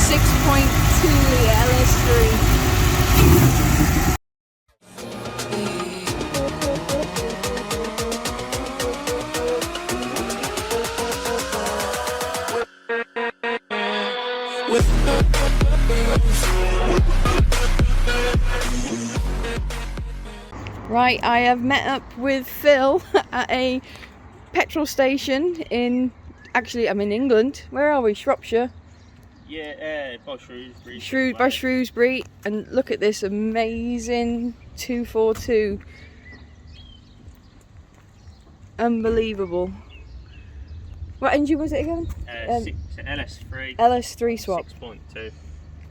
6.2 litre LS3. Right, I have met up with Phil at a petrol station in, actually I'm in England. Where are we? Shropshire? Yeah, by Shrewsbury. By Shrewsbury, and look at this amazing 242. Unbelievable. What engine was it again? LS3. LS3 Swapped. 6.2.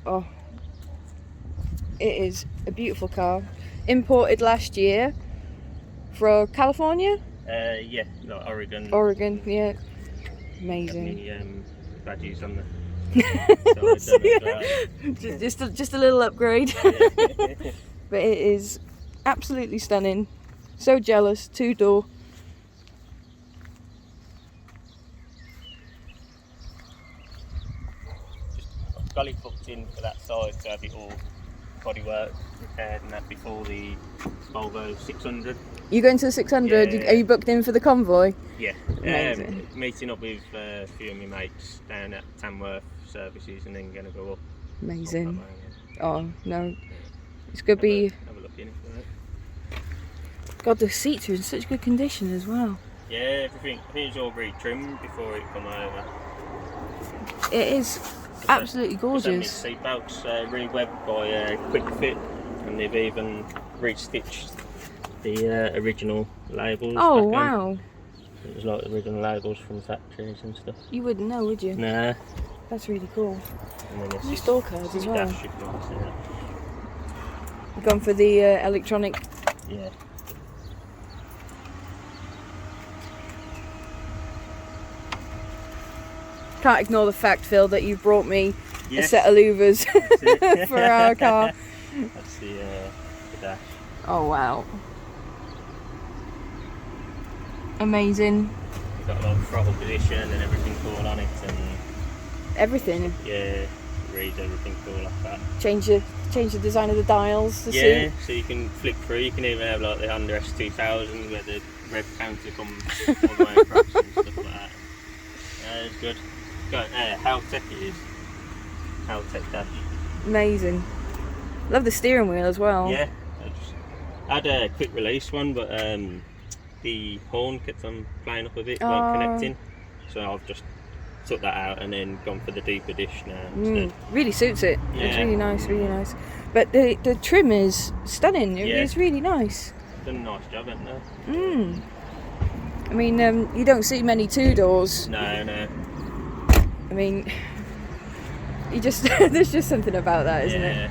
Oh, it is a beautiful car. Imported last year from California? Yeah, no, Oregon. Oregon, yeah. Amazing. Many badges on the just a little upgrade. But it is absolutely stunning. So jealous. 2-door. Just got it booked in for that side to have it all bodywork repaired and that before the Volvo 600. You going to the 600? Yeah. Are you booked in for the convoy? Yeah. Amazing. Meeting up with a few of my mates down at Tamworth Services and then going to go up. Amazing. Up Oh no, it's gonna be. Have a look in it. God, the seats are in such good condition as well. Yeah, everything. I think it's all re-trimmed before it come over. It is absolutely gorgeous. Seat belts re-webbed by Quick Fit, and they've even re-stitched the original labels. Oh wow! It was like the original labels from factories and stuff. You wouldn't know, would you? Nah. That's really cool. And then New store cards as well. Dash, You've gone for the electronic. Yeah. Can't ignore the fact, Phil, that you brought me Yes. a set of Louvers for our car. That's the dash. Oh wow! Amazing. We've got like throttle position and everything all on it, and Everything. yeah, reads everything all like that. Change the design of the dials. The Yeah, seat. so you can flick through. You can even have like the Honda S2000 where the rev counter comes all the way across and stuff like that. It's good. Got how tech it is. How tech dash. Amazing. Love the steering wheel as well. Yeah, I had a quick release one, but the horn kept on playing up a bit, weren't connecting. So I've just took that out and then gone for the deeper dish now instead. Really suits it. Yeah. It's really nice, really nice. But the trim is stunning. It's really nice. Done a nice job, haven't they? I mean, you don't see many 2-doors. No. I mean, you just there's just something about that, isn't it?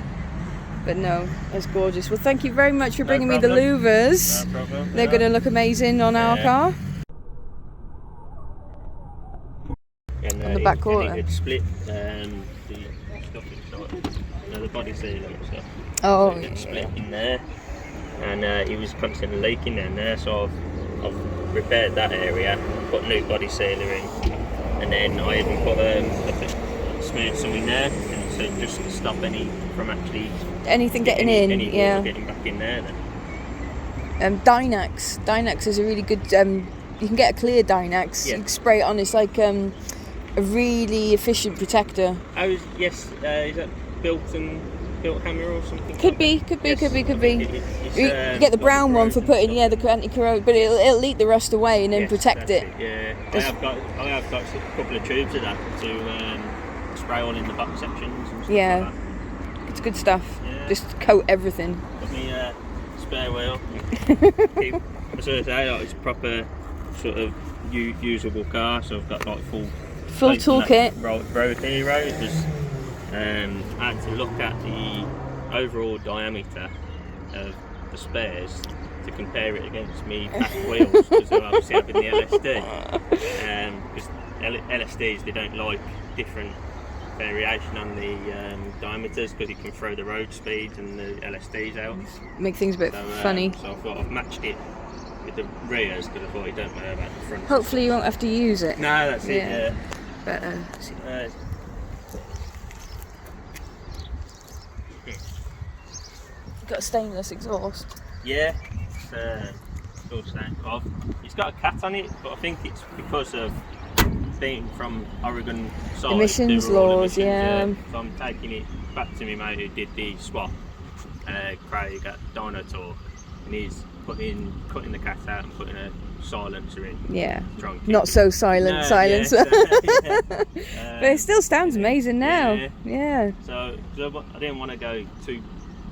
But no, that's gorgeous. Well, thank you very much for bringing me the Louvers. No problem. They're going to look amazing on our car. And, on the back quarter. It split the stuff inside, the body seal and stuff. Oh, so it split in there, and it was constantly leaking in there. So I've repaired that area, put new body sealer in, and then I even put a smooth some in there, and so just to stop any from actually anything getting in. Any yeah. getting back in there. Then. Dynax is a really good. You can get a clear Dynax. Yeah. You can spray it on. It's like a really efficient protector. Is that built hammer or something? Could be. You get the brown one for putting the anti-corrode, but it'll eat the rust away and then protect it. Yeah, I have got a couple of tubes of that to spray on in the back sections and stuff like that. It's good stuff. Yeah. Just coat everything. Got me spare wheel. As I say, it's a proper sort of usable car, so I've got like full toolkit. Road hero. It was I had to look at the overall diameter of the spares to compare it against me back wheels, because they're obviously having the LSD. Because LSDs, they don't like different variation on the diameters, because it can throw the road speed and the LSDs out. Make things a bit funny. So I thought I've matched it with the rears, because I thought it don't matter about the front. Hopefully you won't have to use it. No, that's it. Yeah. But got a stainless exhaust. Yeah, it's still saying of. It's got a cat on it, but I think it's because of being from Oregon side. Emissions laws, yeah. So I'm taking it back to my mate who did the swap, Craig at Dyno Talk, and he's cutting the cat out and putting a silencer in. Yeah. Trunk Not so silent, silencer. Yeah, But it still sounds amazing now. Yeah. So I didn't want to go too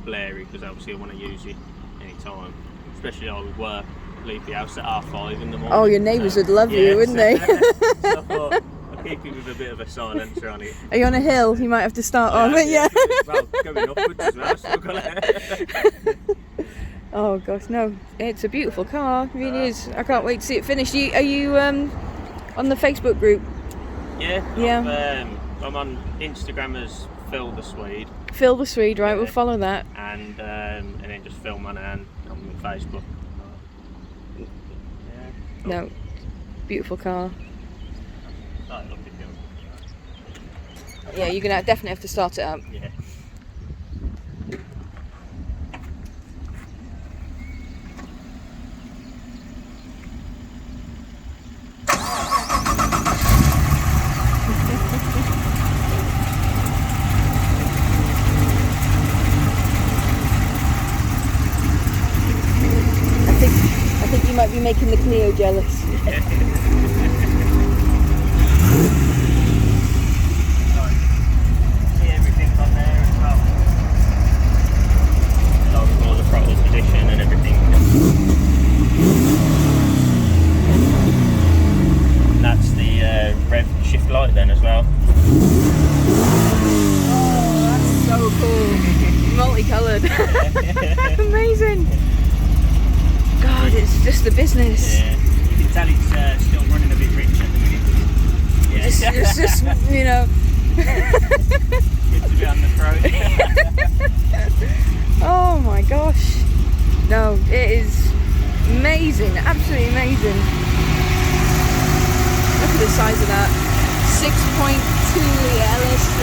blary because obviously I want to use it any time, especially I would work, leave the house at 5:30 in the morning. Oh, your neighbours would love you, wouldn't they? So I thought I'll keep it with a bit of a silencer on it. Are you on a hill? You might have to start on it, yeah. Well, going upwards as well, still got it. Oh gosh, no, it's a beautiful car, it really is. I can't wait to see it finished. Are you on the Facebook group? Yeah. I'm on Instagram as Phil the Swede. Phil the Swede, right? We'll follow that. And then just film my hand on Facebook. Yeah. No, beautiful car. Yeah, you're gonna definitely have to start it up. Yeah. I think you might be making the Clio jealous. See everything on there as well. So all the throttle position and everything. And that's the rev shift light then as well. Oh, that's so cool. Multicoloured. Amazing. God, it's just the business. Yeah, you can tell it's still running a bit rich at the minute. Yeah. It's just, you know. Good to be on the throat. Oh my gosh. No, it is amazing, absolutely amazing. Look at the size of that. 6.2 litre LS3.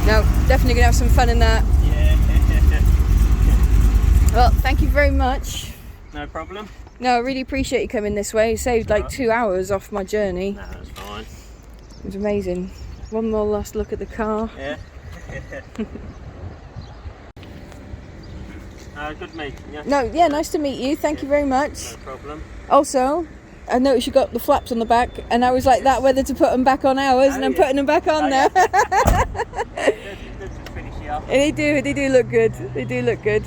No, definitely gonna have some fun in that. Yeah. Well, thank you very much. No problem. No, I really appreciate you coming this way. It saved like 2 hours off my journey. No, that's fine. It was amazing. One more last look at the car. Yeah. Good meeting you. No, yeah, nice to meet you. Thank you very much. No problem. Also, I noticed you got the flaps on the back, and I was like that whether to put them back on ours, and I'm putting them back on there. Good to finish you off. They do look good. They do look good.